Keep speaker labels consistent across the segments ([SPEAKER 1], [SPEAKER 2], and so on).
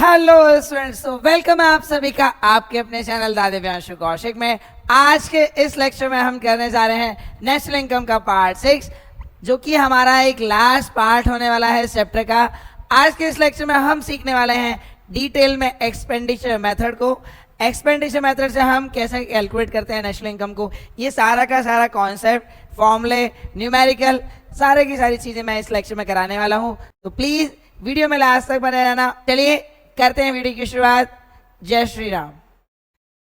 [SPEAKER 1] Hello students, तो welcome है आप सभी का आपके अपने चैनल दादे व्यांशु कौशिक में। आज के इस लेक्चर में हम करने जा रहे हैं नेशनल इनकम का पार्ट 6, जो कि हमारा एक लास्ट पार्ट होने वाला है इस चैप्टर का। आज के इस लेक्चर में हम सीखने वाले हैं डिटेल में एक्सपेंडिचर मेथड को। एक्सपेंडिचर मेथड से हम कैसे कैलकुलेट करते हैं नेशनल इनकम को, ये सारा का सारा कॉन्सेप्ट, फॉर्मूले, न्यूमेरिकल, सारे की सारी चीजें मैं इस लेक्चर में कराने वाला हूँ। तो प्लीज वीडियो में लास्ट तक बने रहना। चलिए करते हैं वीडियो की शुरुआत। जय श्री राम।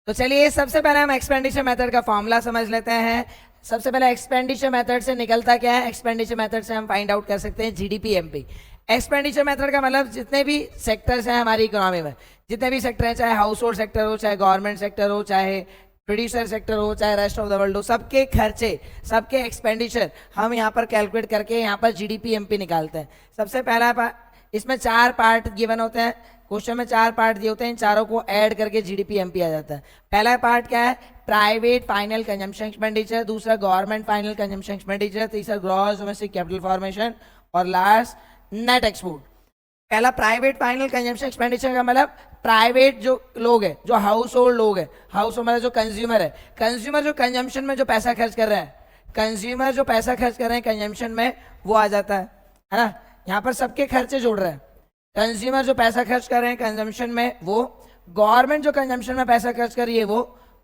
[SPEAKER 1] तो चलिए सबसे पहले हम एक्सपेंडिचर मेथड का फॉर्मूला समझ लेते हैं। सबसे पहले एक्सपेंडिचर मेथड से निकलता क्या है? एक्सपेंडिचर मेथड से हम फाइंड आउट कर सकते हैं जीडीपी एमपी। एक्सपेंडिचर मेथड का मतलब जितने भी सेक्टर्स हैं हमारी इकोनॉमी में, जितने भी सेक्टर हैं, चाहे हाउस होल्ड सेक्टर हो, चाहे गवर्नमेंट सेक्टर हो, चाहे प्रोड्यूसर सेक्टर हो, चाहे रेस्ट ऑफ द वर्ल्ड हो, सबके खर्चे, सबके एक्सपेंडिचर हम यहाँ पर कैलकुलेट करके यहाँ पर जीडीपी एमपी निकालते हैं। सबसे पहला इसमें 4 पार्ट गिवन होते हैं, क्वेश्चन में 4 पार्ट दिए होते हैं, इन चारों को ऐड करके जीडीपी एमपी आ जाता है। पहला पार्ट क्या है? प्राइवेट फाइनल कंजम्पशन एक्सपेंडिचर, दूसरा गवर्नमेंट फाइनल कंजम्पशन एक्सपेंडिचर, तीसरा ग्रॉस डोमेस्टिक कैपिटल फॉर्मेशन और लास्ट नेट एक्सपोर्ट। पहला प्राइवेट फाइनल कंजम्पशन एक्सपेंडिचर का मतलब प्राइवेट जो लोग हैं, जो हाउस होल्ड लोग हैं, हाउस होल्ड मतलब जो कंज्यूमर है, कंज्यूमर जो कंजम्पशन में जो पैसा खर्च कर रहे हैं, कंज्यूमर जो पैसा खर्च कर रहे हैं कंजम्पशन में, वो आ जाता है ना। यहाँ पर सबके खर्चे जोड़ रहे हैं। कंज्यूमर जो पैसा खर्च कर रहे हैं कंजम्पशन में वो, गवर्नमेंट जो कंजम्पशन में पैसा खर्च कर रही है वो,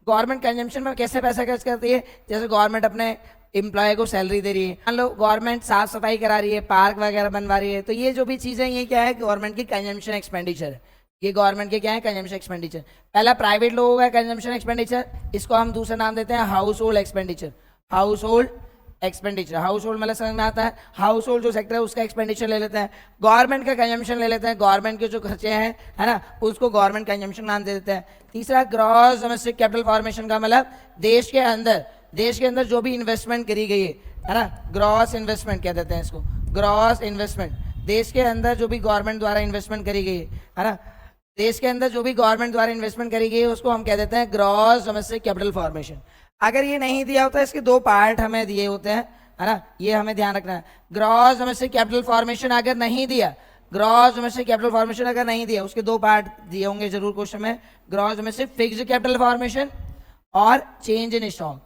[SPEAKER 1] गवर्नमेंट कंजम्पशन में कैसे पैसा खर्च करती है? जैसे गवर्नमेंट अपने एम्प्लॉय को सैलरी दे रही है, मान लो गवर्नमेंट साफ सफाई करा रही है, पार्क वगैरह बनवा रही है, तो ये जो भी चीजें, ये क्या है? गवर्नमेंट की कंजम्पशन एक्सपेंडिचर है। ये गवर्नमेंट के क्या है? Consumption expenditure. पहला प्राइवेट लोगों का कंजम्पशन एक्सपेंडिचर, इसको हम दूसरा नाम देते हैं house hold expenditure. House hold expenditure, house hold मतलब समझ में आता है, हाउस होल्ड जो सेक्टर है उसका एक्सपेंडिचर ले लेते हैं। गवर्नमेंट का कंजम्पशन ले लेते हैं, गवर्नमेंट के जो खर्चे हैं, है ना, उसको गवर्नमेंट कंजम्पशन नाम दे देते हैं। तीसरा ग्रॉस डोमेस्टिक कैपिटल फॉर्मेशन का मतलब देश के अंदर जो भी इन्वेस्टमेंट करी गई है ना, ग्रॉस इन्वेस्टमेंट कह देते हैं इसको, ग्रॉस इन्वेस्टमेंट। देश के अंदर जो भी गवर्नमेंट द्वारा इन्वेस्टमेंट करी गई है ना, देश के अंदर जो भी गवर्नमेंट द्वारा इन्वेस्टमेंट करी गई है उसको हम कह देते हैं ग्रॉस डोमेस्टिक कैपिटल फॉर्मेशन। अगर ये नहीं दिया होता, इसके 2 पार्ट हमें दिए होते हैं, है ना, ये हमें ध्यान रखना है। ग्रॉस डोमेस्टिक कैपिटल फॉर्मेशन अगर नहीं दिया, ग्रॉस डोमेस्टिक कैपिटल फॉर्मेशन अगर नहीं दिया, उसके 2 पार्ट दिए होंगे जरूर क्वेश्चन में, gross domestic fixed capital formation और change in stock.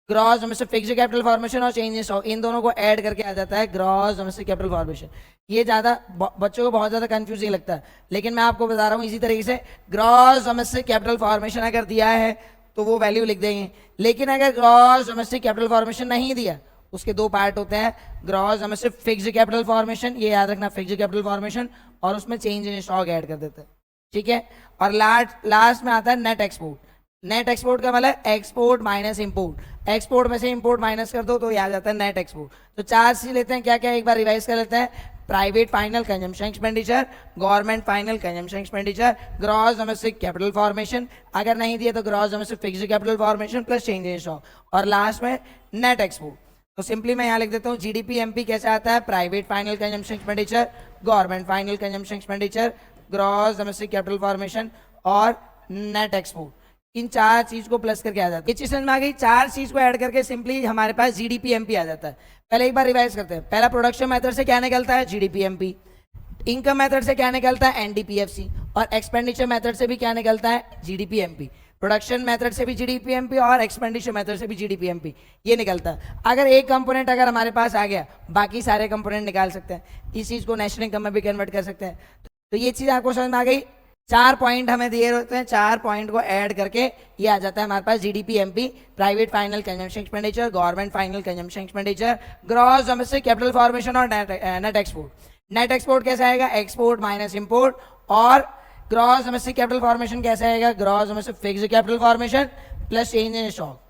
[SPEAKER 1] Gross domestic fixed capital formation और चेंज इन स्टॉक, इन दोनों को ऐड करके आ जाता है ग्रॉस डोमेस्टिक कैपिटल फॉर्मेशन। ये ज्यादा बच्चों को बहुत ज्यादा कंफ्यूजिंग लगता है, लेकिन मैं आपको बता रहा हूँ इसी तरीके से। ग्रॉस डोमेस्टिक कैपिटल फॉर्मेशन अगर दिया है तो वो वैल्यू लिख देंगे, लेकिन अगर ग्रॉस डोमेस्टिक कैपिटल फॉर्मेशन नहीं दिया, उसके 2 पार्ट होते हैं, gross domestic fixed capital formation, ये याद रखना, फिक्स्ड कैपिटल फॉर्मेशन, और उसमें चेंज इन स्टॉक ऐड कर देते हैं, ठीक है। और लास्ट में आता है नेट एक्सपोर्ट। नेट एक्सपोर्ट का मतलब एक्सपोर्ट माइनस इंपोर्ट, एक्सपोर्ट में से इंपोर्ट माइनस कर दो तो ये आ जाता है नेट एक्सपोर्ट। तो 4 चीज लेते हैं, क्या क्या एक बार रिवाइज कर लेते हैं। Private final consumption expenditure, government final consumption expenditure, gross domestic capital formation, अगर नहीं दिया तो gross domestic fixed capital formation plus change in stock, और लास्ट में नेट एक्सपोर्ट। तो सिंपली मैं यहाँ लिख देता हूँ जीडीपी एमपी कैसे आता है? Private final consumption expenditure, government final consumption expenditure, gross domestic capital formation और नेट एक्सपोर्ट। इन 4 चीज को प्लस करके आ जाता है। ये चीज समझ में आ गई? 4 चीज को ऐड करके सिंपली हमारे पास जीडीपी एमपी आ जाता है। पहले एक बार रिवाइज करते हैं। पहला प्रोडक्शन मेथड से क्या निकलता है? GDP MP. इनकम मेथड से क्या निकलता है? एनडीपीएफसी। और एक्सपेंडिचर मेथड से भी क्या निकलता है? GDP MP. प्रोडक्शन मेथड से भी जीडीपी एमपी और एक्सपेंडिचर मेथड से भी जीडीपी एमपी, ये निकलता है। अगर एक कंपोनेंट अगर हमारे पास आ गया, बाकी सारे कंपोनेंट निकाल सकते हैं। इस चीज को नेशनल इनकम में भी कन्वर्ट कर सकते हैं। तो ये चीज आपको समझ में आ गई? 4 पॉइंट हमें दिए होते हैं, 4 पॉइंट को ऐड करके ये आ जाता है हमारे पास GDP MP, private final consumption expenditure, government final consumption expenditure, gross domestic capital formation और नेट एक्सपोर्ट। नेट एक्सपोर्ट कैसे आएगा? Export minus import. और ग्रॉस डोमेस्टिक कैपिटल फॉर्मेशन कैसे आएगा? Gross domestic fixed capital formation plus change in stock.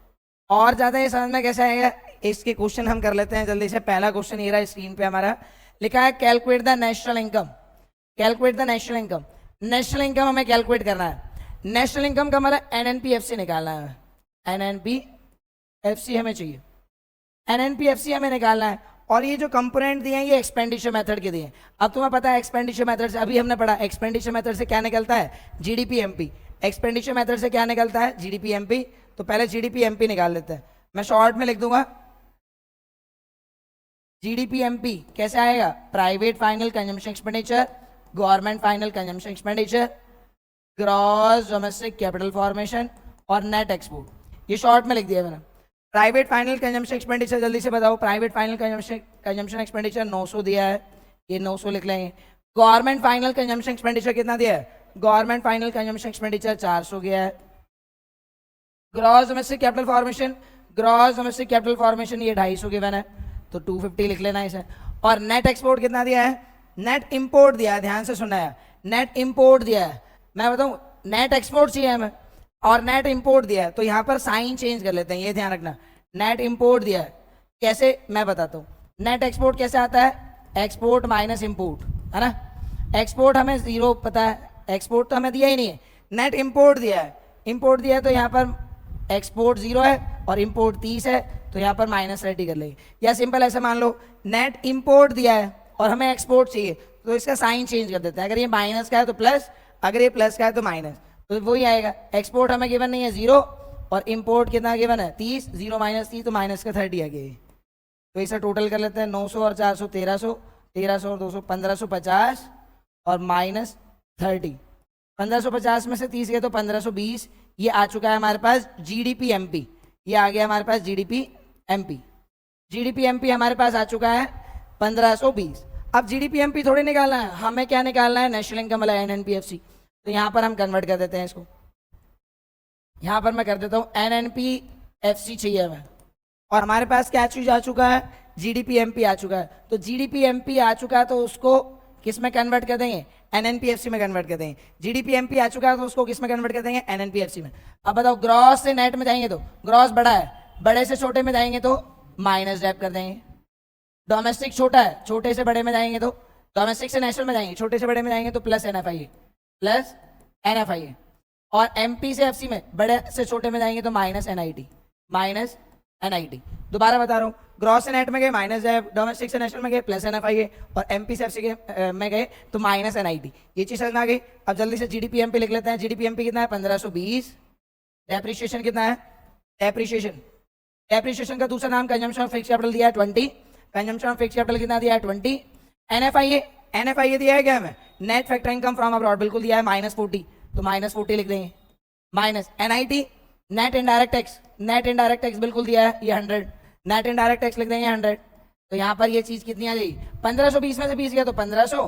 [SPEAKER 1] और ज्यादा ये समझ में कैसे आएगा, इसके क्वेश्चन हम कर लेते हैं जल्दी से। पहला क्वेश्चन ये रहा स्क्रीन पे हमारा, लिखा है calculate the national income. Calculate the national income. National income हमें कैलकुलेट करना है। नेशनल इनकम का मतलब एनएनपीएफसी निकालना है। एनएनपीएफसी हमें चाहिए, एनएनपीएफसी हमें निकालना है। और ये जो कंपोनेंट दिए हैं ये एक्सपेंडिचर मेथड के दिए। अब तुम्हें पता है एक्सपेंडिचर मेथड से, अभी हमने पढ़ा एक्सपेंडिचर मेथड से क्या निकलता है? GDP MP. एक्सपेंडिचर मेथड से क्या निकलता है? GDP MP. तो पहले जीडीपी एमपी निकाल लेते हैं, मैं शॉर्ट में लिख दूंगा जीडीपी एमपी। कैसे आएगा? Private final consumption expenditure, government final consumption expenditure gross domestic capital formation और नेट एक्सपोर्ट, ये शॉर्ट में लिख दिया मैंने। प्राइवेट फाइनल कंजम्पशन एक्सपेंडिचर जल्दी से बताओ, प्राइवेट फाइनल कंजम्पशन एक्सपेंडिचर 900 दिया है, ये 900 लिख लेंगे। गवर्नमेंट फाइनल कंजम्पशन एक्सपेंडिचर कितना दिया है? गवर्नमेंट फाइनल कंजम्पशन एक्सपेंडिचर 400 गया है। Gross domestic capital formation, gross domestic capital formation ये 250 गिवन है, तो 250 लिख लेना इसे। और नेट एक्सपोर्ट कितना दिया है? नेट इंपोर्ट दिया है, ध्यान से सुनना है, नेट इंपोर्ट दिया है। मैं बताऊं नेट एक्सपोर्ट चाहिए हमें और नेट इंपोर्ट दिया है, तो यहाँ पर साइन चेंज कर लेते हैं, ये ध्यान रखना। नेट इंपोर्ट दिया है कैसे मैं बताता हूँ। नेट एक्सपोर्ट कैसे आता है? एक्सपोर्ट माइनस इंपोर्ट, है ना। एक्सपोर्ट हमें 0 पता है, एक्सपोर्ट तो हमें दिया ही नहीं है। नेट इंपोर्ट दिया है, इंपोर्ट दिया है तो यहाँ पर एक्सपोर्ट 0 है और इंपोर्ट 30 है, तो यहाँ पर -30 कर लेंगे। या सिंपल ऐसे मान लो नेट इंपोर्ट दिया है और हमें एक्सपोर्ट चाहिए, तो इसका साइन चेंज कर देते हैं। अगर ये माइनस का है तो प्लस, अगर ये प्लस का है तो माइनस, तो वही आएगा। एक्सपोर्ट हमें गिवन नहीं है 0 और इंपोर्ट कितना गिवन है 30, 0 - 30 तो माइनस का 30 आ गया। तो इसे टोटल कर लेते हैं, 900 और 400 1300, 1300 और 200 1550 और -30। 1550 में से 30 गए तो 1520, ये आ चुका है हमारे पास जीडीपी एमपी, ये आ गया हमारे पास जीडीपी एमपी। जीडीपी एमपी हमारे पास आ चुका है 1520। अब जीडीपी एमपी थोड़ी निकालना है, हमें क्या निकालना है? नेशनल इनकम वाला एनएनपीएफसी। तो यहाँ पर हम कन्वर्ट कर देते हैं इसको, यहाँ पर मैं कर देता हूँ एनएनपीएफसी चाहिए हमें, और हमारे पास क्या चीज आ चुका है? जीडीपी एमपी आ चुका है। तो जीडीपी एमपी आ चुका है तो उसको किस में कन्वर्ट कर देंगे? एनएनपीएफसी में कन्वर्ट कर देंगे। जीडीपी एमपी आ चुका है तो उसको किस में कन्वर्ट कर देंगे? एनएनपीएफसी में। अब बताओ ग्रॉस से नेट में जाएंगे तो ग्रॉस बड़ा है, बड़े से छोटे में जाएंगे तो माइनस डेप कर देंगे। डोमेस्टिक छोटा है, छोटे से बड़े में जाएंगे तो, डोमेस्टिक से नेशनल में जाएंगे, छोटे से बड़े में जाएंगे तो प्लस एनएफआईए, प्लस एनएफआईए। और एमपी से एफसी में, बड़े से छोटे में जाएंगे तो माइनस एनआईटी, माइनस एनआईटी। दोबारा बता रहा हूँ, ग्रॉस से नेट में गए माइनस है, डोमेस्टिक से नेशनल में गए प्लस एनएफआईए, और एमपी से एफसी के में गए तो माइनस एनआईटी। ये चीज समझ आ गई। अब जल्दी से जीडीपी एमपी लिख लेते हैं। जीडीपी एमपी कितना है? 1520। डेप्रिशिएशन कितना है? डेप्रिशिएशन, डेप्रिशिएशन का दूसरा नाम कंजम्पशन ऑफ फिक्स्ड कैपिटल दिया है 20। कंजम्पशन ऑफ फिक्स्ड कैपिटल कितना दिया है? 20। एनएफआईए, एनएफआईए दिया है क्या हमें? Net factor income from abroad, बिल्कुल दिया है -40, तो -40 लिख देंगे। Minus NIT, net indirect tax, net indirect tax बिल्कुल दिया है, ये 100, नेट इनडायरेक्ट टैक्स लिख देंगे 100। तो यहाँ पर ये चीज कितनी आ जाएगी? 1520 में से 20 गया तो 1500,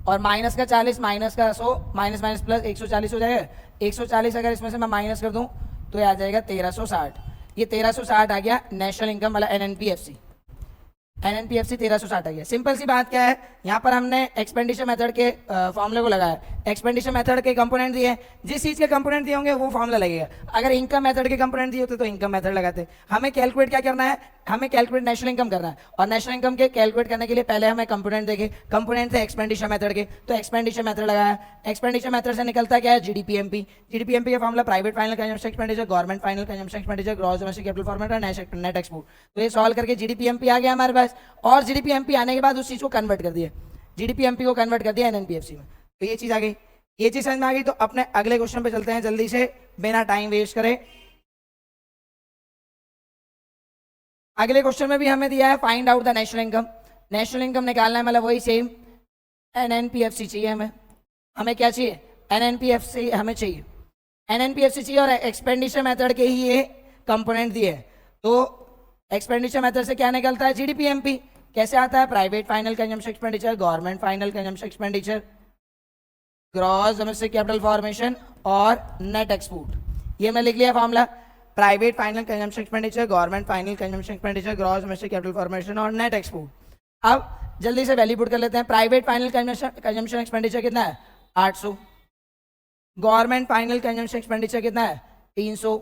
[SPEAKER 1] और माइनस का 40, माइनस का 100, माइनस माइनस प्लस 140 हो जाएगा। 140 अगर इसमें से मैं माइनस कर दूं तो ये आ जाएगा 1360। ये 1360 आ गया नेशनल इनकम वाला एनएनपीएफसी। एनएनपीएफसी 1360 आ गया। सिंपल सी बात क्या है, यहाँ पर हमने एक्सपेंडिचर मेथड के फॉर्मूले को लगाया। एक्सपेंडिचर मेथड के कंपोनेंट दिए, जिस चीज के कंपोनेंट दिए होंगे वो फॉर्मूला लगेगा। अगर इनकम मेथड के कंपोनेंट दिए होते तो इनकम मेथड लगाते। हमें कैलकुलेट क्या करना है? हमें कैलकुलेट नेशनल इनकम करना है, और नेशनल इनकम के कैलकुलेट करने के लिए पहले हमें कंपोनेंट देखे। कंपोनेंट थे एक्सपेंडिचर मेथड के, तो एक्सपेंडिचर मेथड लगाया। एक्सपेंडिचर मेथड से निकलता क्या है? GDP MP. जीडीपी एमपी का formula private final consumption expenditure, government final consumption expenditure, gross domestic capital format, net export. तो ये सॉल्व करके जीडीपी एमपी आ गया हमारे पास, और जीडीपी एमपी आने के बाद उस चीज को कन्वर्ट कर दिया, जीडीपी एमपी को कन्वर्ट कर दिया एनएनपीएफसी में। तो ये चीज आ गई, ये चीज समझ में आ गई। तो अपने अगले क्वेश्चन पे चलते हैं जल्दी से, बिना टाइम वेस्ट करें। अगले क्वेश्चन में भी हमें दिया है find out the national income. National income निकालना है, मतलब वही सेम एनएनपीएफसी चाहिए हमें। हमें क्या चाहिए? एनएनपीएफसी हमें चाहिए, एनएनपीएफसी चाहिए, और एक्सपेंडिचर मेथड के ही ये कंपोनेंट दिए। तो एक्सपेंडिचर मेथड से क्या निकलता है? GDP MP. कैसे आता है? Private final consumption expenditure, government final consumption expenditure, gross domestic capital formation और नेट एक्सपोर्ट। ये मैं लिख लिया formula, private final consumption expenditure, government final consumption expenditure, gross domestic capital formation और नेट एक्सपोर्ट। अब जल्दी से वैल्यू पुट कर लेते हैं। प्राइवेट फाइनल कंजम्पशन एक्सपेंडिचर कितना है? 800। गवर्नमेंट फाइनल कंजम्पशन एक्सपेंडिचर कितना है? 300।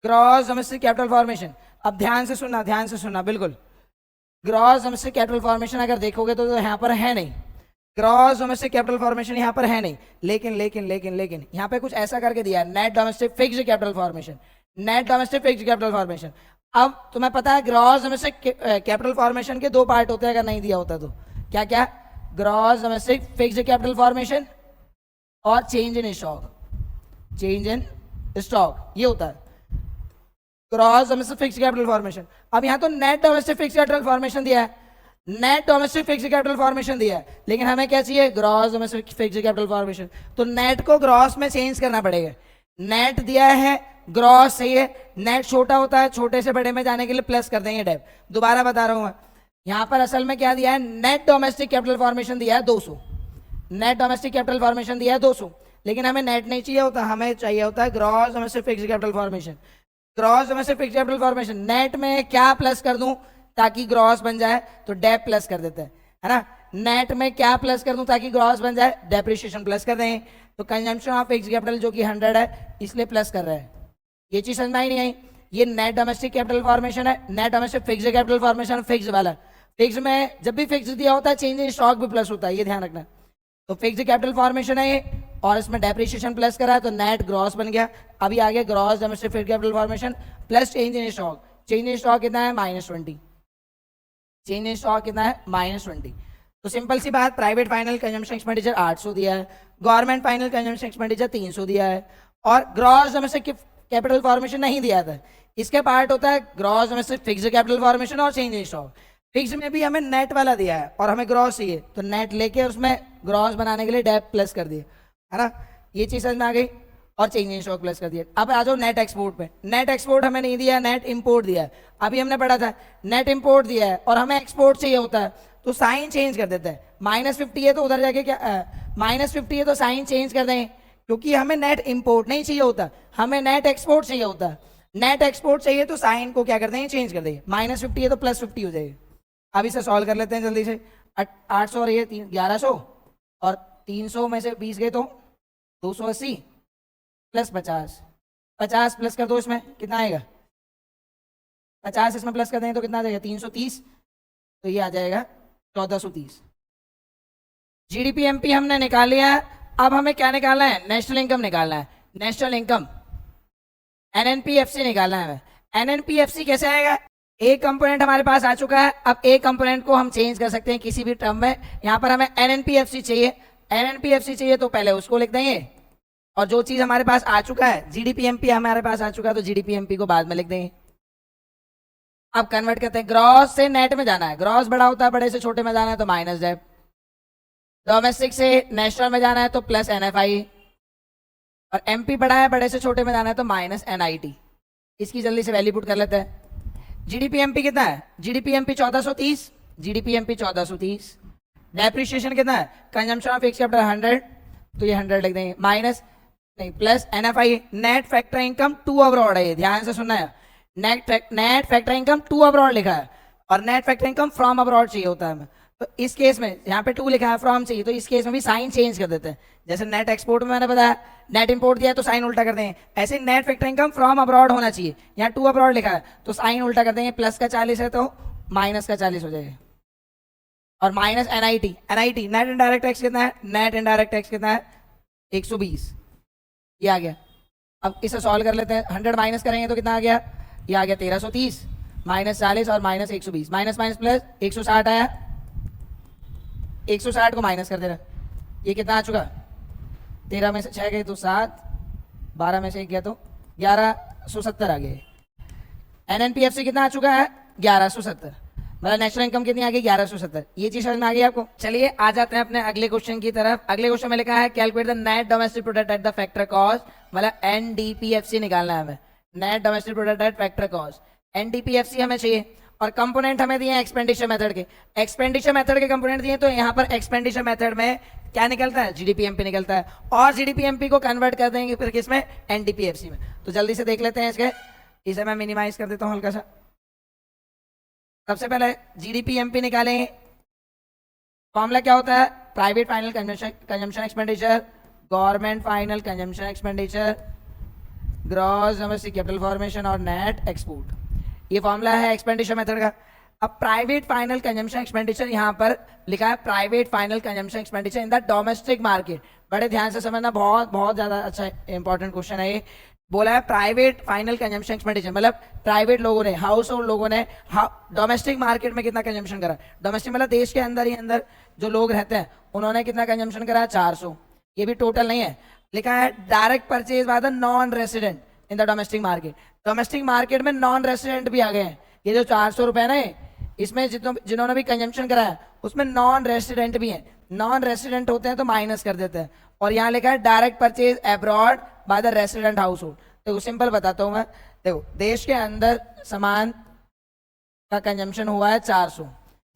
[SPEAKER 1] ग्रॉस डोमेस्टिक कैपिटल फॉर्मेशन, अब ध्यान से सुनना, ध्यान से सुनना बिल्कुल। ग्रॉस डोमेस्टिक कैपिटल फॉर्मेशन अगर देखोगे तो यहाँ पर है नहीं, ग्रॉस डोमेस्टिक कैपिटल फॉर्मेशन यहाँ पर है नहीं। लेकिन लेकिन लेकिन लेकिन यहाँ पे कुछ ऐसा करके दिया है, net domestic fixed capital formation, net domestic fixed capital formation. अब तुम्हें पता है ग्रॉस डोमेस्टिक कैपिटल फॉर्मेशन के 2 पार्ट होते हैं, अगर नहीं दिया होता तो। क्या क्या? Gross domestic fixed capital formation और change in stock, change in stock, ये होता है gross domestic fixed capital formation. अब यहाँ तो net domestic fixed capital formation दिया है, net domestic fixed capital formation दिया है, लेकिन हमें क्या चाहिए, gross domestic fixed capital formation. तो नेट को ग्रॉस में चेंज करना पड़ेगा। नेट दिया है, ग्रॉस सही है, नेट छोटा होता है, छोटे से बड़े में जाने के लिए प्लस कर देंगे डेप। दोबारा बता रहा हूं मैं, यहां पर असल में क्या दिया है, नेट डोमेस्टिक कैपिटल फॉर्मेशन दिया है 200, नेट डोमेस्टिक कैपिटल फॉर्मेशन दिया है 200, लेकिन हमें नेट नहीं चाहिए होता, हमें चाहिए होता है gross domestic fixed capital formation. Gross domestic fixed capital formation, net में क्या प्लस कर दूं ताकि ग्रॉस बन जाए, तो डेप प्लस कर देते हैं, है ना। नेट में क्या प्लस कर दूं ताकि ग्रॉस बन जाए, डेप्रिसिएशन प्लस कर दें। तो कंजम्पशन ऑफ फिक्स्ड कैपिटल जो कि 100 है, इसलिए प्लस कर रहे हैं। ये चीज समझ में ही नहीं आई। ये नेट डोमेस्टिक कैपिटल फॉर्मेशन है, net domestic fixed capital formation fix वाला। फिक्स में जब भी फिक्स दिया होता है, चेंज इन स्टॉक भी प्लस होता है, ये ध्यान रखना। तो फिक्स्ड कैपिटल फॉर्मेशन है ये, और इसमें डेप्रिसिएशन प्लस करा है, तो नेट ग्रॉस बन गया। अभी आ गया gross domestic fixed capital formation plus change in stock. Change in stock कितना है, -20। चेंज इन स्टॉक कितना है, -20। तो सिंपल सी बात, प्राइवेट फाइनल कंजम्पशन एक्सपेंडिचर 800 दिया है, गवर्नमेंट फाइनल कंजम्पशन एक्सपेंडिचर 300 दिया है, और ग्रॉस डोमेस्टिक कैपिटल फॉर्मेशन नहीं दिया था। इसके पार्ट होता है gross domestic fixed capital formation और चेंज इन स्टॉक। फिक्स में भी हमें नेट वाला दिया है और हमें ग्रॉस चाहिए, तो नेट लेके उसमें ग्रॉस बनाने के लिए डेप प्लस कर दिए, है ना। ये चीज समझ में आ गई, और चेंज इन स्टॉक प्लस कर दिया। अब आ जाओ नेट एक्सपोर्ट पे। नेट एक्सपोर्ट हमें नहीं दिया, नेट इंपोर्ट दिया है। अभी हमने पढ़ा था नेट इंपोर्ट दिया है और हमें एक्सपोर्ट चाहिए होता है, तो साइन चेंज कर देते हैं। -50 है तो उधर जाके क्या, -50 है तो साइन चेंज कर दें, क्योंकि हमें नेट इंपोर्ट नहीं चाहिए होता, हमें नेट एक्सपोर्ट चाहिए होता है। नेट एक्सपोर्ट चाहिए तो साइन को क्या कर देंगे, चेंज कर देंगे। -50 है तो +50 हो जाएगा। अब इसे सॉल्व कर लेते हैं जल्दी से। 800 और ये 1100, और 300 में से 20 गए तो 280 + 50, 50 प्लस कर दो, इसमें कितना आएगा, 50 इसमें प्लस कर देंगे तो कितना आ जाएगा, 330। तो ये आ जाएगा 1430। जीडीपी एमपी हमने निकाल लिया। अब हमें क्या निकालना है, नेशनल इनकम निकालना है। नेशनल इनकम एनएनपीएफसी निकालना है हमें। एनएनपीएफसी कैसे आएगा, एक कंपोनेंट हमारे पास आ चुका है, अब एक कंपोनेंट को हम चेंज कर सकते हैं किसी भी टर्म में। यहाँ पर हमें एनएनपीएफसी चाहिए, एनएनपीएफसी चाहिए तो पहले उसको लिख देंगे, और जो चीज हमारे पास आ चुका है, जीडीपीएमपी हमारे पास आ चुका है, तो जीडीपीएमपी को बाद में लिख देंगे। अब कन्वर्ट करते हैं, ग्रॉस से नेट में जाना है, ग्रॉस बड़ा होता है, बड़े से छोटे में जाना है तो माइनस डेप। डोमेस्टिक से नेशनल में जाना है तो प्लस एनएफआई, और एमपी बड़ा है, बड़े से छोटे में जाना है तो -एनआईटी। इसकी जल्दी से वैल्यू पुट कर लेते हैं। जीडीपीएमपी कितना है, जीडीपीएमपी 1430, जीडीपीएमपी 1430। डेप्रिसिएशन कितना है, कंजम्पशन ऑफ फिक्स्ड कैपिटल 100, तो ये 100 लिख देंगे, माइनस नहीं plus NFI. Net factor income to abroad है, ये ध्यान से सुनना है। Net factor income to abroad लिखा है, और net factor income from abroad चाहिए होता है हमें। तो इस केस में यहाँ पे 2 लिखा है, फ्रॉम चाहिए, तो इस केस में भी साइन चेंज कर देते हैं। जैसे नेट एक्सपोर्ट में मैंने बताया, नेट इंपोर्ट दिया है तो साइन उल्टा कर देंगे, ऐसे net factor income from abroad होना चाहिए। यहाँ टू अब्रॉड लिखा है तो साइन उल्टा कर देंगे, प्लस का 40 है तो माइनस का 40 हो जाएगा, और minus NIT. NIT net indirect tax कितना है, नेट इनडायरेक्ट टैक्स कितना है, 120। ये आ गया। अब इसे सॉल्व कर लेते हैं, 100 माइनस करेंगे तो कितना आ गया, ये आ गया 1330, -40 और -120, माइनस माइनस प्लस 160 आया, 160 को माइनस कर देना, ये कितना आ चुका, 13 में से 6 गए तो 7, 12 में से 1 गया तो 1170 आ गए। एनएनपीएफसी कितना आ चुका है, 1170, मतलब नेशनल इनकम कितनी आ गई, 1170। ये चीज समझ में आ गई आपको। चलिए आ जाते हैं अपने अगले क्वेश्चन की तरफ। अगले क्वेश्चन में लिखा है calculate the net domestic product at the factor cost, मतलब एनडीपीएफसी निकालना है हमें, net domestic product at factor cost. NDPFC हमें चाहिए, और कंपोनेंट हमें दिए एक्सपेंडिचर मेथड के। एक्सपेंडिचर मेथड के कंपोनेंट दिए, तो यहाँ पर एक्सपेंडिचर मेथड में क्या निकलता है, जीडीपीएमपी निकलता है, और जीडीपीएमपी को कन्वर्ट कर देंगे फिर किसमें, एनडीपीएफसी में। तो जल्दी से देख लेते हैं इसके, इसे मैं मिनिमाइज कर देता हूँ हल्का सा। सबसे पहले जीडीपीएमपी निकालेंगे, फॉर्मूला क्या होता है, private final consumption expenditure, government final consumption expenditure, gross domestic capital formation और नेट एक्सपोर्ट। ये फॉर्मूला है एक्सपेंडिचर मेथड का। अब प्राइवेट फाइनल कंजम्पशन एक्सपेंडिचर यहाँ पर लिखा है, private final consumption expenditure in the domestic market. बड़े ध्यान से समझना, बहुत बहुत ज्यादा अच्छा इंपॉर्टेंट क्वेश्चन है ये। बोला है प्राइवेट फाइनल कंजम्पशन एक्सपेंडिचर, मतलब प्राइवेट लोगों ने, हाउस होल्ड लोगों ने डोमेस्टिक मार्केट में कितना कंजम्पशन करा। डोमेस्टिक मतलब देश के अंदर ही अंदर जो लोग रहते हैं उन्होंने कितना कंजम्पशन करा, 400। ये भी टोटल नहीं है, लिखा है direct purchase by the non resident in the domestic market. Domestic market में नॉन रेसिडेंट भी आ गए हैं। ये जो 400 रुपए ना, इसमें जिन्होंने भी कंजम्पशन करा है उसमें नॉन रेसिडेंट भी हैं, नॉन रेसिडेंट होते हैं तो माइनस कर देते हैं। और यहाँ लिखा है direct purchase abroad by the resident house hold. देखो सिंपल बताता हूँ मैं, देखो देश के अंदर सामान का कंजम्पशन हुआ है 400,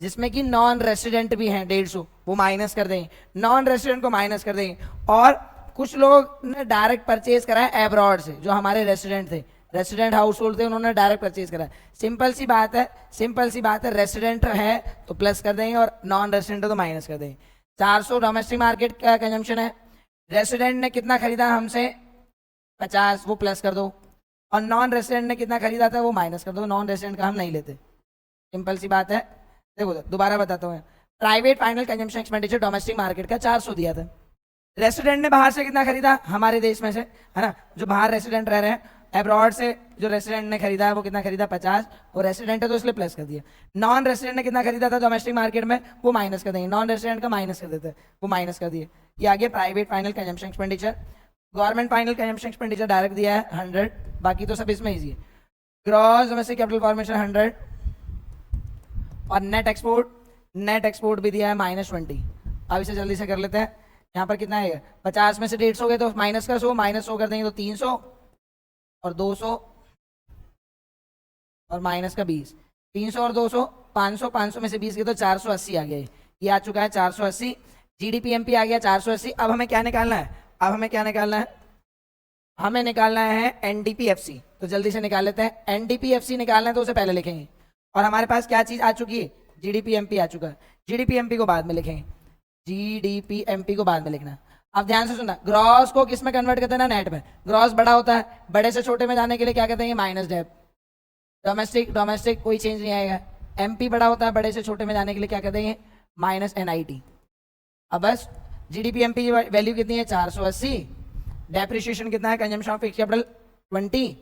[SPEAKER 1] जिसमें कि नॉन रेसिडेंट भी हैं 150, वो माइनस कर देंगे, नॉन रेसिडेंट को माइनस कर देंगे। और कुछ लोग ने डायरेक्ट परचेज करा है अब्रॉड से, जो हमारे रेसिडेंट थे, रेसिडेंट हाउस होल्ड थे, उन्होंने डायरेक्ट परचेज करा है। सिंपल सी बात है, सिंपल सी बात है, रेसिडेंट है तो प्लस कर देंगे और नॉन रेसिडेंट है तो माइनस कर देंगे। 400 डोमेस्टिक मार्केट का कंजम्पशन है, रेसिडेंट ने कितना खरीदा हमसे 50, वो प्लस कर दो, और नॉन रेसिडेंट ने कितना खरीदा था वो माइनस कर दो, नॉन रेसिडेंट का हम नहीं लेते, सिंपल सी बात है। देखो दोबारा बताता हूँ, private final consumption expenditure domestic market का 400 दिया था, रेसिडेंट ने बाहर से कितना खरीदा, हमारे देश में से, है ना, जो बाहर रेसिडेंट रह रहे हैं, अब्रॉड से जो रेसिडेंट ने खरीदा है वो कितना खरीदा 50, वो रेसिडेंट है तो इसलिए प्लस कर दिया। नॉन रेसिडेंट ने कितना खरीदा था डोमेस्टिक मार्केट में, वो माइनस कर देंगे, नॉन रेसिडेंट का माइनस कर देते हैं, वो माइनस कर दिए। ये आगे private final consumption expenditure, government final consumption expenditure direct दिया है 100, बाकी तो सब इसमें ईजी है। ग्रॉस डोमेस्टिक कैपिटल फॉर्मेशन 100, और नेट एक्सपोर्ट भी दिया है -20। अब इसे जल्दी से कर लेते हैं, यहाँ पर कितना आएगा, 50 में से 150 गए तो माइनस का 100, -100 कर देंगे तो 300 और 200 और माइनस का 20, 300 और 200 500, 500 में से 20 गए तो 480 आ गया, ये आ चुका है 480। GDP-MP आ गया 480। अब हमें क्या निकालना है, अब हमें क्या निकालना है, हमें निकालना है NDP-FC। तो जल्दी से निकाल लेते हैं, NDP-FC निकालना है तो उसे पहले लिखेंगे, और हमारे पास क्या चीज आ चुकी है, GDP-MP आ चुका है, GDP-MP को बाद में लिखेंगे, GDP-MP को बाद में लिखना। अब ध्यान से सुनना, ग्रॉस को किस में कन्वर्ट करते हैं ना, नेट में। ग्रॉस बड़ा होता है, बड़े से छोटे में जाने के लिए क्या कहते हैं, माइनस डेप। डोमेस्टिक कोई चेंज नहीं आएगा। MP बड़ा होता है, बड़े से छोटे में जाने के लिए क्या कहते हैं, -NIT। अब बस GDP-MP की वैल्यू कितनी है 480, डेप्रिसिएशन कितना है, कंजम्पशन ऑफ फिक्स्ड कैपिटल 20,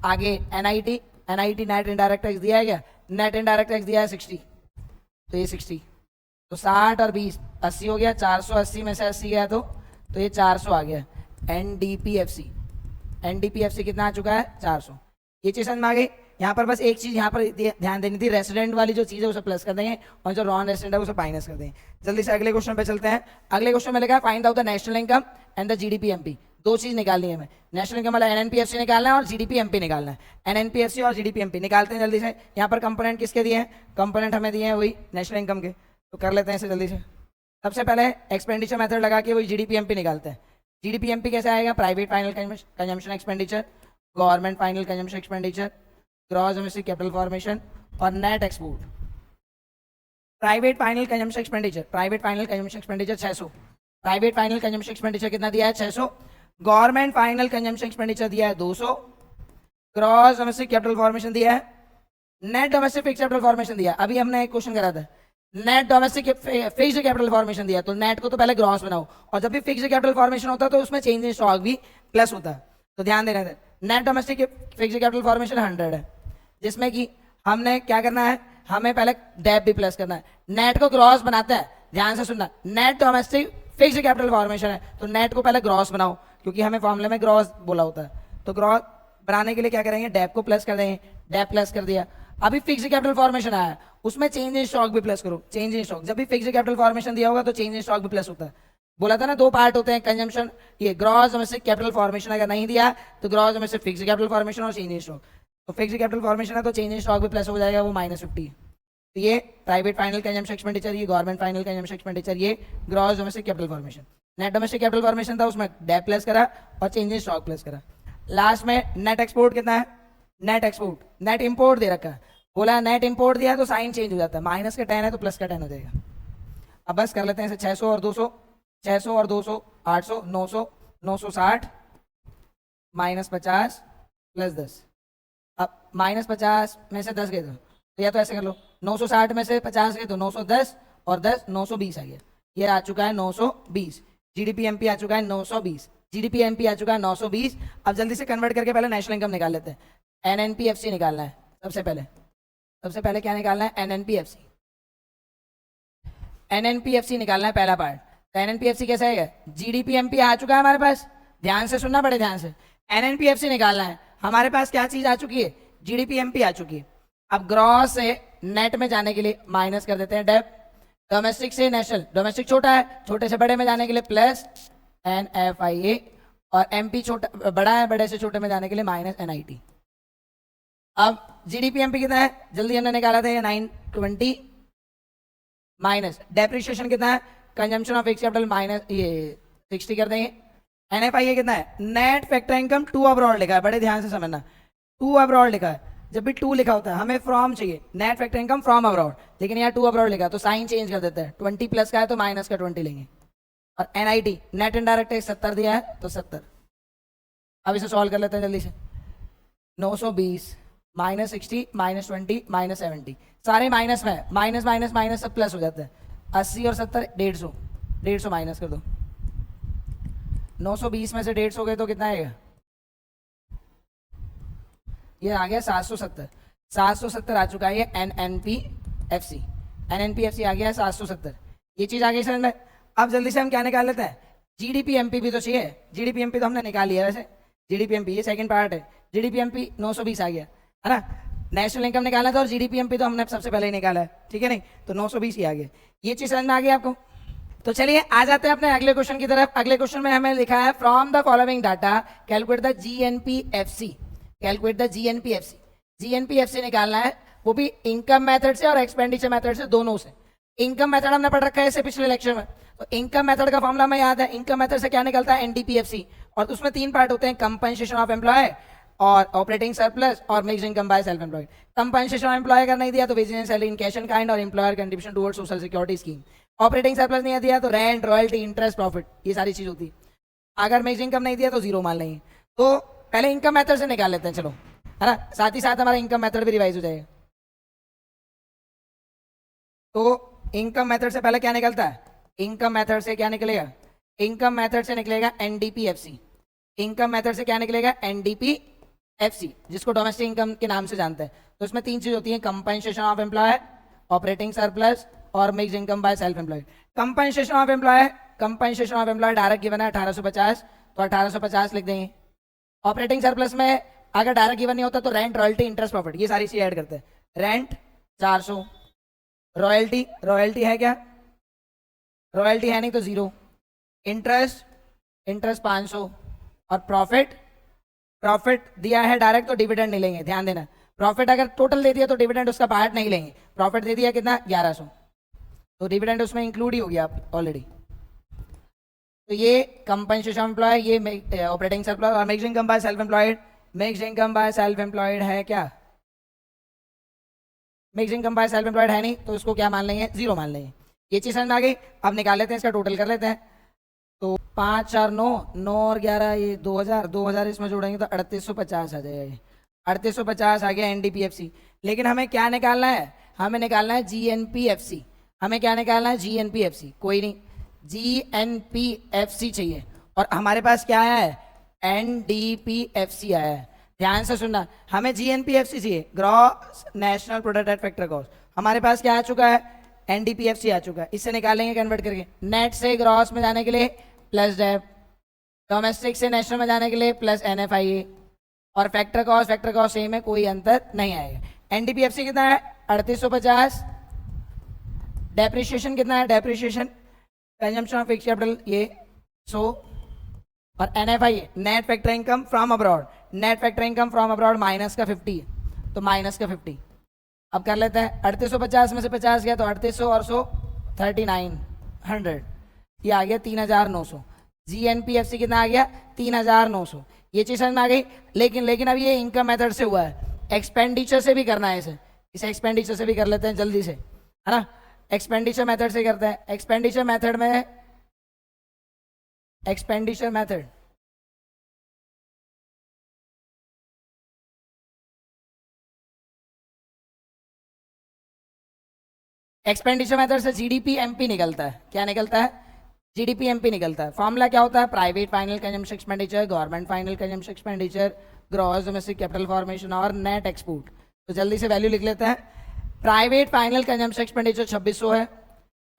[SPEAKER 1] आगे NIT नेट इनडायरेक्ट टैक्स दिया है क्या, नेट इनडायरेक्ट टैक्स दिया है 60, तो ये 60, तो 60 और 20 80 हो गया, 480 में से 80 गया तो ये 400 आ गया। NDP-FC कितना आ चुका है 400। ये चीज समझ में आ गई। यहाँ पर बस एक चीज यहाँ पर ध्यान देनी थी, रेसिडेंट वाली जो चीज है उसे प्लस कर देंगे और जो नॉन रेसिडेंट है उसे माइनस कर देंगे। जल्दी से अगले क्वेश्चन पे चलते हैं। अगले क्वेश्चन में लिखा है find out the national income and the GDP-MP। दो चीज निकालनी है हमें, नेशनल इनकम वाला NNP-FC निकालना है और GDP-MP निकालना है। NNP-FC और GDP-MP निकालते हैं जल्दी से। यहाँ पर कंपोनेंट किसके दिए हैं, कंपोनेंट हमें दिए हैं वही नेशनल इनकम के, तो कर लेते हैं इसे जल्दी से। सबसे पहले एक्सपेंडिचर मेथड लगा के वही GDP-MP निकालते हैं। GDP-MP कैसे आएगा, private final consumption expenditure, government final consumption expenditure, gross domestic capital formation और net export. Private final consumption expenditure 600, private final consumption expenditure कितना दिया है 600, गवर्नमेंट फाइनल कंजम्पशन एक्सपेंडिचर दिया है 200, ग्रॉस डोमेस्टिक कैपिटल फॉर्मेशन दिया है, net domestic fixed capital formation दिया। अभी हमने एक क्वेश्चन करा था, net domestic fixed capital formation दिया, तो नेट को तो पहले ग्रॉस बनाओ, और जब भी फिक्स्ड कैपिटल फॉर्मेशन होता है तो उसमें चेंज इन स्टॉक भी प्लस होता है, तो ध्यान देना है। Net domestic fixed capital formation 100 है, जिसमें कि हमने क्या करना है, हमें पहले डेप भी प्लस करना है। नेट को ग्रॉस बनाते हैं, ध्यान से सुनना, net domestic fixed capital formation है तो नेट को पहले ग्रॉस बनाओ, क्योंकि हमें फॉर्मूले में ग्रॉस बोला होता है, तो ग्रॉस बनाने के लिए क्या करेंगे, डेप को प्लस कर देंगे, डेप प्लस कर दिया। अभी फिक्स्ड कैपिटल फॉर्मेशन आया, उसमें चेंज इन स्टॉक भी प्लस करो, चेंज इन स्टॉक, जब भी फिक्स्ड कैपिटल फॉर्मेशन दिया होगा तो चेंज इन स्टॉक भी प्लस होता है। बोला था ना दो पार्ट होते हैं कंजम्पशन, ये ग्रॉस डोमेस्टिक कैपिटल फॉर्मेशन अगर नहीं दिया तो gross domestic fixed capital formation और चेंज इन स्टॉक, तो फिक्स्ड कैपिटल फॉर्मेशन है तो चेंज इन स्टॉक भी प्लस हो जाएगा, वो -50। तो ये प्राइवेट फाइनल कंजम्पशन एक्सपेंडिचर, ये गवर्नमेंट फाइनल कंजम्पशन एक्सपेंडिचर, ये gross domestic capital formation. Net domestic capital formation था, उसमें डेप प्लस करा और चेंज इन स्टॉक प्लस करा। लास्ट में नेट एक्सपोर्ट कितना है, नेट एक्सपोर्ट, नेट इंपोर्ट दे रखा है, बोला नेट इंपोर्ट दिया तो साइन चेंज हो जाता है, माइनस का 10 है तो प्लस का 10 हो जाएगा। अब बस कर लेते हैं इसे, 600 और 200, 600 और 200 800, 900, 960 -50 + 10। अब -50 में से 10 गए तो या तो ऐसे कर लो, 960 में से 50 गए तो 910 और 10 920 आ गया, ये आ चुका है 920। GDP-MP आ चुका है 920, GDP-MP आ चुका है 920। अब जल्दी से कन्वर्ट करके पहले नेशनल इनकम निकाल लेते हैं। NNP-FC निकालना है सबसे पहले क्या निकालना है, NNP-FC निकालना है पहला पार्ट। तो NNP-FC कैसा है, GDP-MP आ चुका है हमारे पास, ध्यान से सुनना बड़े ध्यान से, NNP-FC निकालना है। हमारे पास क्या चीज आ चुकी है, GDP-MP आ चुकी है। अब ग्रॉस से नेट में जाने के लिए माइनस कर देते हैं डेप, डोमेस्टिक से नेशनल, डोमेस्टिक छोटा है, छोटे से बड़े में जाने के लिए प्लस NFIA, और MP छोटा बड़ा है, बड़े से छोटे में जाने के लिए माइनस NIT। अब GDP MP कितना है, जल्दी हमने निकाला था, ये 920 माइनस डेप्रिशिएशन कितना है, consumption of fixed capital minus ये 60 कर देंगे। NFIA कितना है, net factor income to abroad लिखा है, बड़े ध्यान से समझना, टू अब्रॉड लिखा है, जब भी टू लिखा होता है हमें फ्रॉम चाहिए, net factor income from abroad, लेकिन यहाँ टू अब्रॉड लिखा है तो साइन चेंज कर देते हैं, 20 प्लस का है तो माइनस का 20 लेंगे। और NIT नेट इनडायरेक्ट टैक्स 70 दिया है तो 70। अब इसे सॉल्व कर लेते हैं जल्दी से, 920 माइनस 60 माइनस 20 माइनस 70, सारे माइनस में, माइनस माइनस माइनस सब प्लस हो जाता है, 80 और 70 150, 150 माइनस कर दो, 920 में से 150 गए तो कितना आएगा, ये आ गया 770, 770 आ चुका है ये NNPFC, NNPFC आ गया है 770, ये चीज आ गई समझ में। अब जल्दी से हम क्या निकाल लेते हैं, GDP MP भी तो चाहिए, GDP MP तो हमने निकाल लिया वैसे, GDP MP ये सेकंड पार्ट है, GDP MP 920 आ गया है ना, नेशनल इनकम निकाला था और GDP MP तो हमने सबसे पहले ही निकाला है, ठीक है नहीं, तो 920 ही आ गया, ये चीज समझ में आ गई आपको। तो चलिए आ जाते हैं अपने अगले क्वेश्चन की तरफ। अगले क्वेश्चन में हमें लिखा है from the following data calculate the GNPFC, calculate the GNPFC, GNPFC निकालना है, वो भी इनकम मेथड से और एक्सपेंडिचर मेथड से, दोनों से। इनकम मेथड हमने पढ़ रखा है इससे पिछले लेक्चर में, तो इनकम मेथड का फॉर्मूला हमें याद है, इनकम मेथड से क्या निकलता है NDPFC, और उसमें 3 पार्ट होते हैं, कंपनसेशन ऑफ एम्प्लॉय और ऑपरेटिंग सरप्लस और mixed income by self employed. Compensation of employ अगर नहीं दिया तो wages and salary in cash and kind और employer contribution towards social security scheme. Operating surplus नहीं दिया तो रेंट, रॉयल्टी, इंटरेस्ट, प्रॉफिट, ये सारी चीज होती है। अगर मिक्स्ड इनकम नहीं दिया तो जीरो मान लेंगे। तो पहले इनकम मेथड से निकाल लेते हैं, चलो, है ना, साथ ही साथ हमारा इनकम मेथड भी रिवाइज हो जाएगा। तो इनकम मेथड से पहले क्या निकलता है, इनकम मेथड से क्या निकलेगा, इनकम मेथड से निकलेगा NDPFC, इनकम मेथड से क्या निकलेगा NDPFC, जिसको डोमेस्टिक इनकम के नाम से जानते हैं। तो इसमें 3 चीज होती है, compensation of employ, operating surplus और mixed income by self employed. Compensation of employ, compensation of employ direct given है 1850, तो 1850 लिख देंगे। ऑपरेटिंग सरप्लस में अगर डायरेक्ट गिवन नहीं होता तो रेंट, रॉयल्टी, इंटरेस्ट, प्रॉफिट, ये सारी चीज ऐड करते हैं। रेंट 400, रॉयल्टी, रॉयल्टी है क्या, रॉयल्टी है नहीं तो 0, इंटरेस्ट, इंटरेस्ट 500, और प्रॉफिट, प्रॉफिट दिया है डायरेक्ट तो डिविडेंड नहीं लेंगे, ध्यान देना, प्रॉफिट अगर टोटल दे दिया तो डिविडेंड उसका पार्ट नहीं लेंगे। प्रॉफिट दे दिया कितना 1100, तो डिविडेंड उसमें इंक्लूड ही हो गया ऑलरेडी। तो ये कंपनसेशन एम्प्लॉय, ये ऑपरेटिंग सरप्लस और mixed income by self employed. Mixed income by self employed है क्या, mixed income by self employed है नहीं तो उसको क्या मान लेंगे, 0 मान लेंगे। ये चीज समझ में आ गई। अब निकाल लेते हैं, इसका टोटल कर लेते हैं। तो 5 4 9 9 और 11 ये 2000, 2000 इसमें जोड़ेंगे तो 3850 आ जाएगा, ये 3850 आ गया NDPFC। लेकिन हमें क्या निकालना है, हमें निकालना है GNPFC, हमें क्या निकालना है GNPFC, कोई नहीं, GNPFC चाहिए, और हमारे पास क्या आया है NDPFC आया है। ध्यान से सुनना, हमें GNPFC चाहिए, gross national product at factor cost. हमारे पास क्या आ चुका है NDPFC आ चुका है, इससे निकालेंगे कन्वर्ट करके। नेट से ग्रॉस में जाने के लिए प्लस डेप, डोमेस्टिक से नेशनल में जाने के लिए प्लस NFIA, और फैक्टर कॉस्ट सेम है, कोई अंतर नहीं आएगा। NDPFC कितना है 3850, डेप्रिशिएशन कितना है, depreciation consumption of fixed capital ये 100, और NFIA net factor income from abroad, net factor income from abroad minus का 50, तो माइनस का 50। अब कर लेते हैं, 3850 में से 50 गया तो 3800 और 100 3900, ये आ गया 3900। GNPFC कितना आ गया 3900, ये चीज समझ में आ गई। लेकिन अब ये इनकम मेथड से हुआ है, एक्सपेंडिचर से भी करना है इसे एक्सपेंडिचर से भी कर लेते हैं जल्दी से, है ना। एक्सपेंडिचर मेथड से करते हैं। एक्सपेंडिचर मेथड में, एक्सपेंडिचर मेथड एक्सपेंडिचर मेथड से GDP MP निकलता है। क्या निकलता है, GDP MP निकलता है। फॉर्मूला क्या होता है, private final consumption expenditure, government final consumption expenditure, gross domestic capital formation और नेट एक्सपोर्ट। तो जल्दी से वैल्यू लिख लेते हैं। प्राइवेट फाइनल कंजम्पशन एक्सपेंडिचर 2600 है,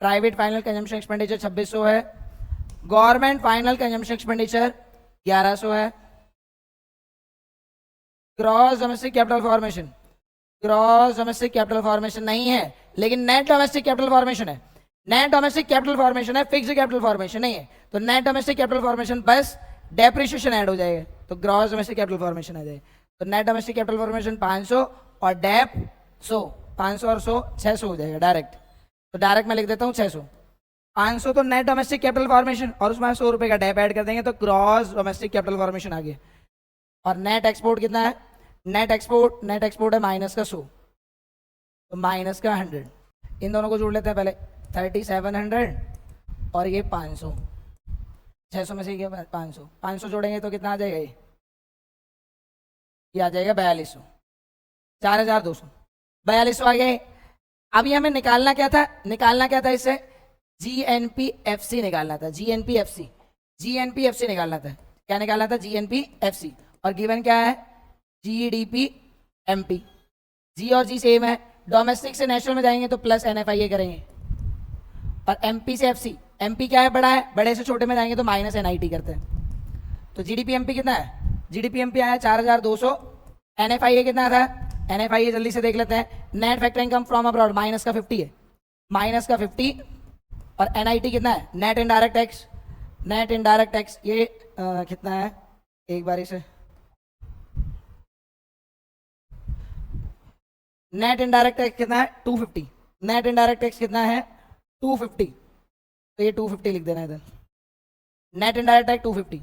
[SPEAKER 1] प्राइवेट फाइनल कंजम्पशन एक्सपेंडिचर 2600 है, गवर्नमेंट फाइनल कंजम्पशन एक्सपेंडिचर 1100 है, gross domestic capital formation gross domestic capital formation नहीं है, लेकिन नेट डोमेस्टिक कैपिटल फॉर्मेशन है। नेट डोमेस्टिक कैपिटल फॉर्मेशन है, फिक्स्ड कैपिटल फॉर्मेशन नहीं है। तो नेट डोमेस्टिक कैपिटल फॉर्मेशन बस डेप्रिसिएशन ऐड हो जाएगा, तो ग्रॉस डोमेस्टिक कैपिटल फॉर्मेशन आ जाएगा। तो नेट डोमेस्टिक कैपिटल फॉर्मेशन 500 और डेप 100, 500 और 100 600 हो जाएगा डायरेक्ट। तो डायरेक्ट मैं लिख देता हूँ 600। 500 तो नेट डोमेस्टिक कैपिटल फॉर्मेशन और उसमें 100 रुपए का डेप ऐड कर देंगे तो ग्रॉस डोमेस्टिक कैपिटल फॉर्मेशन आ गया। और नेट एक्सपोर्ट कितना है? नेट एक्सपोर्ट है माइनस का 100, तो माइनस का 100। इन दोनों को जोड़ लेते हैं पहले, 3700 और ये 500, 600 में से ये 500, 500 जोड़ेंगे तो कितना आ जाएगा? ये आ जाएगा 4200, 4200, 4200 आ गए। अभी हमें निकालना क्या था? इससे GNPFC निकालना था, GNPFC निकालना था। क्या निकालना था? GNPFC। और गिवन क्या है? GDP-MP। जी और जी सेम है, डोमेस्टिक से नेशनल में जाएंगे तो प्लस NFIA करेंगे, और MP से FC, MP क्या है? बड़ा है, बड़े से छोटे में जाएंगे तो माइनस NIT करते हैं। तो GDP-MP कितना है? GDP-MP आया 4200। NFIA कितना था? NFIA जल्दी से देख लेते हैं। Net factor income from abroad minus का 50 है, माइनस का 50। और NIT कितना है? नेट इनडायरेक्ट टैक्स, ये कितना है? एक बारी से नेट इनडायरेक्ट टैक्स कितना है? 250। नेट इनडायरेक्ट टैक्स कितना है? 250। तो ये 250 लिख देना है इधर। Net indirect tax 250।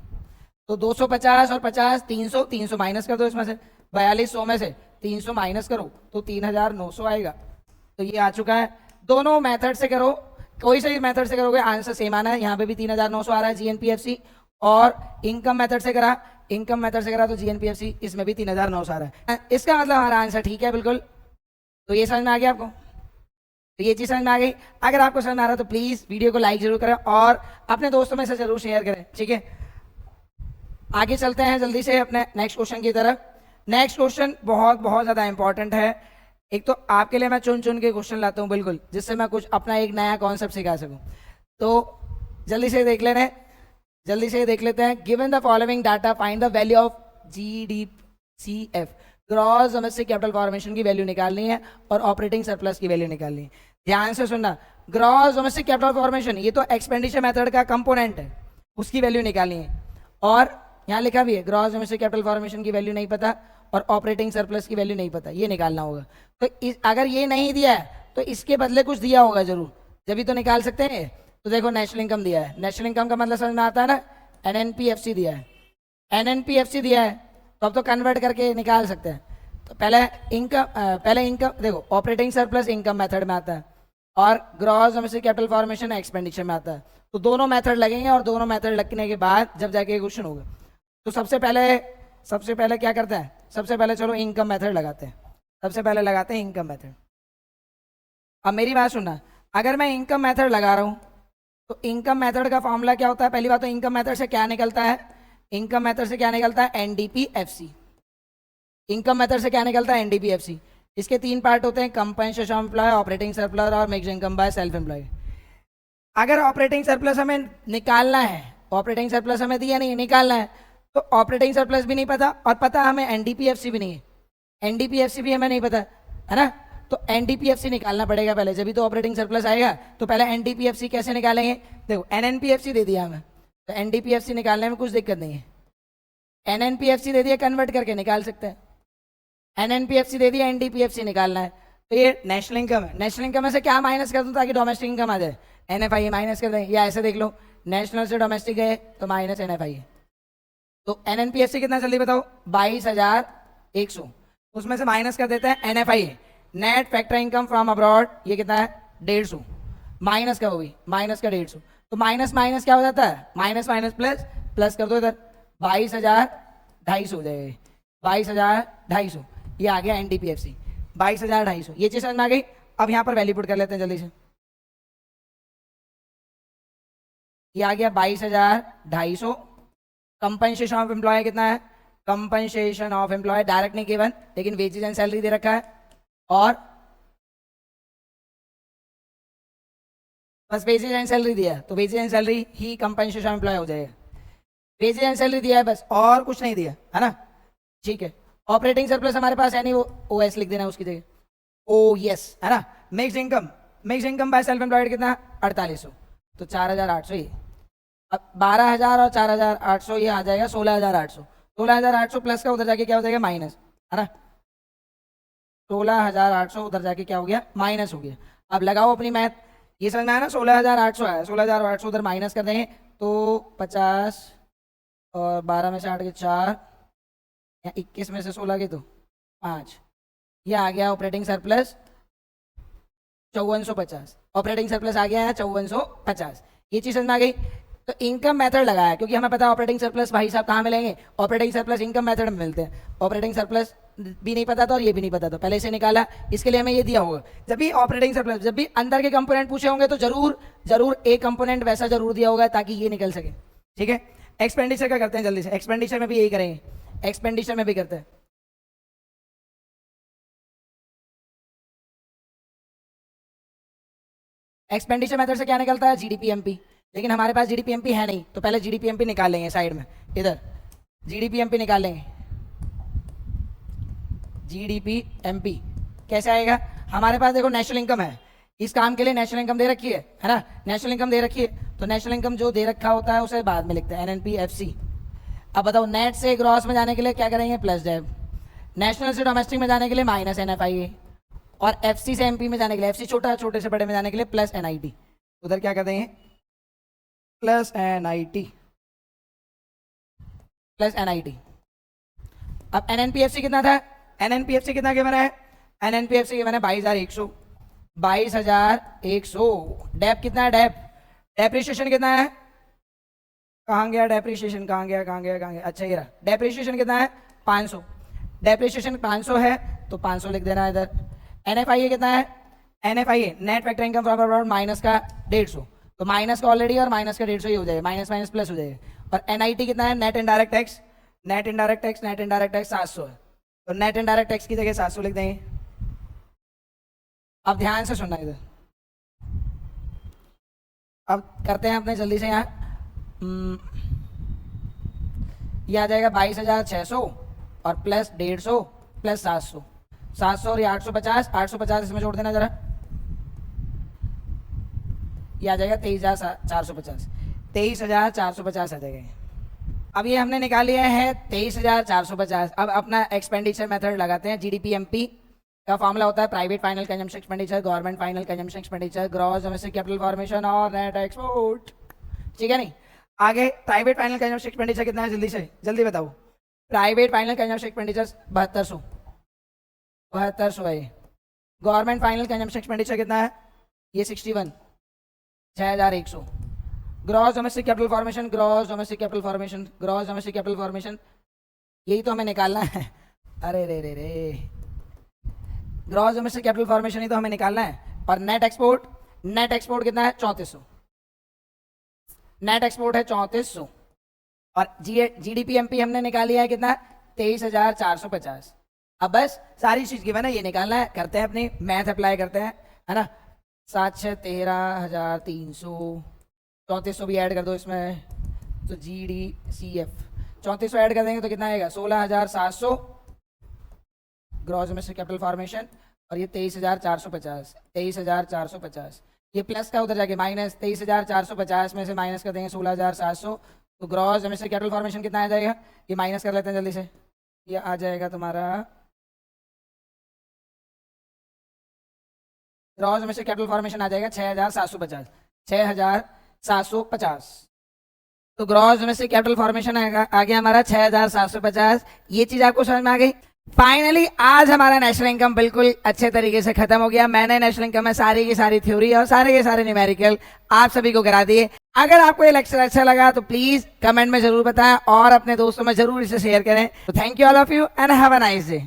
[SPEAKER 1] तो 250 और 50 300, 300 माइनस कर दो इसमें से, 4200 में से 300 माइनस करो तो 3900 आएगा। तो ये आ चुका है। दोनों मेथड से करो, कोई सा भी मेथड से करोगे आंसर सेम आना है। यहाँ पे भी 3900 आ रहा है GNPFC, और इनकम मेथड से करा तो GNPFC, इसमें भी 3900 आ रहा है। इसका मतलब हमारा आंसर ठीक है बिल्कुल। तो ये समझ में आ गया आपको? तो ये चीज समझ में आ गई। अगर आपको समझ में आ रहा है तो प्लीज वीडियो को लाइक जरूर करें और अपने दोस्तों में से जरूर शेयर करें, ठीक है। आगे चलते हैं जल्दी से अपने नेक्स्ट क्वेश्चन की तरफ। नेक्स्ट क्वेश्चन बहुत बहुत ज्यादा इंपॉर्टेंट है। एक तो आपके लिए मैं चुन चुन के क्वेश्चन लाता हूँ बिल्कुल, जिससे मैं कुछ अपना एक नया कॉन्सेप्ट सिखा सकूं। तो जल्दी से देख लेते हैं। Given the following data, find the value of GDCF। Gross domestic capital formation की वैल्यू निकालनी है और ऑपरेटिंग सरप्लस की वैल्यू निकालनी है। ध्यान से सुनना, ग्रॉस डोमेस्टिक कैपिटल फॉर्मेशन ये तो एक्सपेंडिचर मेथड का कंपोनेंट है, उसकी वैल्यू निकालनी है। और यहाँ लिखा भी है ग्रॉस डोमेस्टिक कैपिटल फॉर्मेशन की वैल्यू नहीं पता और ऑपरेटिंग सरप्लस की वैल्यू नहीं पता, ये निकालना होगा। तो अगर ये नहीं दिया है तो इसके बदले कुछ दिया होगा जरूर, जब तो निकाल सकते हैं। तो देखो नेशनल इनकम दिया है, नेशनल इनकम का मतलब समझ में आता है ना, NNPFC दिया है, NNPFC दिया है, तो अब तो कन्वर्ट करके निकाल सकते हैं। तो पहले इनकम देखो, ऑपरेटिंग सरप्लस इनकम मेथड में आता है और gross domestic capital formation expenditure में आता है। तो दोनों मेथड लगेंगे और दोनों मेथड लगने के बाद जब जाके क्वेश्चन होगा तो सबसे पहले क्या करते हैं? सबसे पहले चलो इनकम मेथड लगाते हैं। सबसे पहले लगाते हैं इनकम मेथड। अब मेरी बात सुनना, अगर मैं इनकम मेथड लगा रहा हूं तो इनकम मेथड का फॉर्मूला क्या होता है? पहली बात तो इनकम मेथड से क्या निकलता है? NDPFC। इनकम मेथड से क्या निकलता है? NDPFC। इसके 3 पार्ट होते हैं, compensation of employ, operating surplus और mixed income by self employ. अगर ऑपरेटिंग सरप्लस हमें निकालना है, ऑपरेटिंग सरप्लस हमें दिया नहीं, निकालना है, तो ऑपरेटिंग सरप्लस भी नहीं पता और पता हमें NDPFC भी नहीं है, NDPFC भी हमें नहीं पता है ना। तो NDPFC निकालना पड़ेगा पहले, जब भी तो ऑपरेटिंग सरप्लस आएगा। तो पहले NDPFC कैसे निकालेंगे? देखो NNPFC दे दिया हमें, तो NDPFC निकालने में कुछ दिक्कत नहीं है। NNPFC दे दिया, कन्वर्ट करके निकाल सकते हैं। NNPFC दे दिया, NDPFC निकालना है। तो ये नेशनल इनकम है, नेशनल इनकम में से क्या माइनस कर दूं ताकि डोमेस्टिक इनकम आ जाए? NFIA माइनस कर दें, या ऐसे देख लो, नेशनल से डोमेस्टिक गए तो माइनस NFIA। तो NNPFC कितना जल्दी बताओ? 22,100। उसमें से माइनस कर देते हैं NFIA, net factor income from abroad, ये कितना है? 150। माइनस का, वो भी माइनस का 150। तो माइनस माइनस क्या हो जाता है? माइनस माइनस प्लस, प्लस कर दो इधर, 22,250 हो जाएगा। 22,250 ये आ गया NDPFC, 22,250। ये चीज समझ में आ गई। अब यहाँ पर वैल्यू पुट कर लेते हैं जल्दी से। ये आ गया 22,250। कंपनसेशन ऑफ एम्प्लॉय कितना है? कंपनसेशन ऑफ एम्प्लॉय डायरेक्ट नहीं गिवन, लेकिन वेजेज एंड सैलरी दे रखा है, और बस वेजेज एंड सैलरी दिया है, तो वेजेज एंड सैलरी ही कंपनसेशन ऑफ एम्प्लॉय हो जाएगा। वेजेज एंड सैलरी दिया है बस, और कुछ नहीं दिया है ना, ठीक है। ऑपरेटिंग सरप्लस हमारे पास है नहीं, वो ओएस लिख देना उसकी जगह, ओ यस, है ना। Mix income by self employed कितना 4800, तो 4800 ये। अब 12000 और 4800 ये आ जाएगा 16800। 16800 प्लस का उधर जाके क्या हो जाएगा माइनस, है ना। 16800 उधर जाके क्या हो गया माइनस हो गया। अब लगाओ अपनी मैथ, ये समझ में आया ना। 16800 आया, 16800 उधर माइनस कर देंगे तो 50 और 12 में से 8 के 4 या 21 में से 16 के तो 5, ये आ गया ऑपरेटिंग सरप्लस 5450। ऑपरेटिंग सरप्लस आ गया है 5450। ये चीज समझ में आ गई। तो इनकम मेथड लगाया क्योंकि हमें पता है ऑपरेटिंग सरप्लस भाई साहब कहाँ मिलेंगे, ऑपरेटिंग सरप्लस इनकम मेथड में मिलते हैं। ऑपरेटिंग सरप्लस भी नहीं पता था और ये भी नहीं पता था, पहले से निकाला, इसके लिए हमें ये दिया होगा। जब भी ऑपरेटिंग सरप्लस, जब भी अंदर के कंपोनेंट पूछे होंगे तो जरूर एक कंपोनेंट वैसा जरूर दिया होगा ताकि ये निकल सके, ठीक है। एक्सपेंडिचर का करते हैं जल्दी से, एक्सपेंडिचर में भी यही करेंगे, एक्सपेंडिचर में भी करते हैं। एक्सपेंडिचर मेथड से क्या निकलता है जीडीपीएमपी, लेकिन हमारे पास जीडीपीएमपी है नहीं, तो पहले जीडीपीएमपी निकाल लेंगे साइड में, इधर जीडीपीएमपी निकाल लेंगे। जीडीपीएमपी कैसे आएगा, हमारे पास देखो नेशनल इनकम है, इस काम के लिए नेशनल इनकम दे रखी है ना, नेशनल इनकम दे रखी है, तो नेशनल इनकम जो दे रखा होता है उसे बाद में लिखते हैं एनएनपीएफसी। अब बताओ नेट से ग्रॉस में जाने के लिए क्या करेंगे प्लस डेब, नेशनल से डोमेस्टिक में जाने के लिए माइनस एनएफआईए, और एफसी से एमपी में जाने के लिए, एफसी छोटे से बड़े में जाने के लिए प्लस एनआईटी। उधर क्या कर देंगे प्लस एनआईटी, प्लस एनआईटी। अब एनएनपीएफसी कितना था, एनएनपीएफसी कितना गिवन है, एनएनपीएफसी गिवन है 22100, 22100। डेप कितना है, डेप्रिशिएशन कितना है, कहाँ गया डेप्रिशिएशन, कहाँ गया, अच्छा ये रहा। डेप्रिशिएशन कितना है 500, डेप्रिशिएशन 500 है तो 500 लिख देना इधर। एनएफआईए कितना है, NFIA net factor income from abroad minus का 150, तो माइनस का ऑलरेडी और माइनस का 150 ये हो जाएगा, माइनस माइनस प्लस हो जाएगा। और एनआईटी कितना है, net indirect tax, net indirect tax 700 है, तो नेट इनडायरेक्ट टैक्स की जगह 700 लिख देंगे। अब ध्यान से सुनना इधर, अब करते हैं अपने जल्दी से यहाँ। यह आ जाएगा 22600 और प्लस 150 प्लस 700, 700 और ये 850, 850 इसमें जोड़ देना जरा, ये आ जाएगा 23450, 23450 आ जाएगा। अब ये हमने निकाल लिया है 23450। अब अपना एक्सपेंडिचर मेथड लगाते हैं। जीडीपीएमपी का फॉर्मूला होता है private final consumption expenditure, government final consumption expenditure, gross domestic capital formation और नेट एक्सपोर्ट, ठीक है नहीं। आगे प्राइवेट फाइनल कंजम्पशन एक्सपेंडिचर कितना है, जल्दी बताओ। प्राइवेट फाइनल कंजम्पशन एक्सपेंडिचर 7200 है। गवर्नमेंट फाइनल कंजम्पशन एक्सपेंडिचर कितना है, ये 61, 6100। Gross domestic capital formation, gross domestic capital formation, यही तो हमें निकालना है। अरे रे ग्रॉस डोमेस्टिक कैपिटल फॉर्मेशन ही तो हमें निकालना है। और नेट एक्सपोर्ट कितना है 3400, नेट एक्सपोर्ट है 3400। और जीडीपीएमपी हमने निकाल लिया है कितना 23450। अब बस सारी चीज गिवन है, ये निकालना है, करते हैं अपनी मैथ अप्लाई करते हैं, है ना। 7 6 13300, 3400 भी ऐड कर दो इसमें, तो GDCF 3400 ऐड कर देंगे तो कितना आएगा 16700 ग्रॉस डोमेस्टिक कैपिटल फॉर्मेशन, और ये 23450, ये प्लस का उधर जाके माइनस 23450 में से माइनस कर देंगे 16700, तो ग्रॉस डोमेस्टिक कैपिटल फॉर्मेशन कितना आ जाएगा, ये माइनस कर लेते हैं जल्दी से, ये आ जाएगा तुम्हारा ग्रॉस डोमेस्टिक कैपिटल फॉर्मेशन आ जाएगा 6750। तो ग्रॉस डोमेस्टिक कैपिटल फॉर्मेशन आ गया हमारा 6750। ये चीज आपको समझ में आ गई। फाइनली आज हमारा नेशनल इनकम बिल्कुल अच्छे तरीके से खत्म हो गया। मैंने नेशनल इनकम में सारी की सारी थ्योरी और सारे के सारे न्यूमेरिकल आप सभी को करा दिए। अगर आपको ये लेक्चर अच्छा लगा तो प्लीज कमेंट में जरूर बताएं और अपने दोस्तों में जरूर इसे शेयर करें। तो thank you all of you and have a nice day.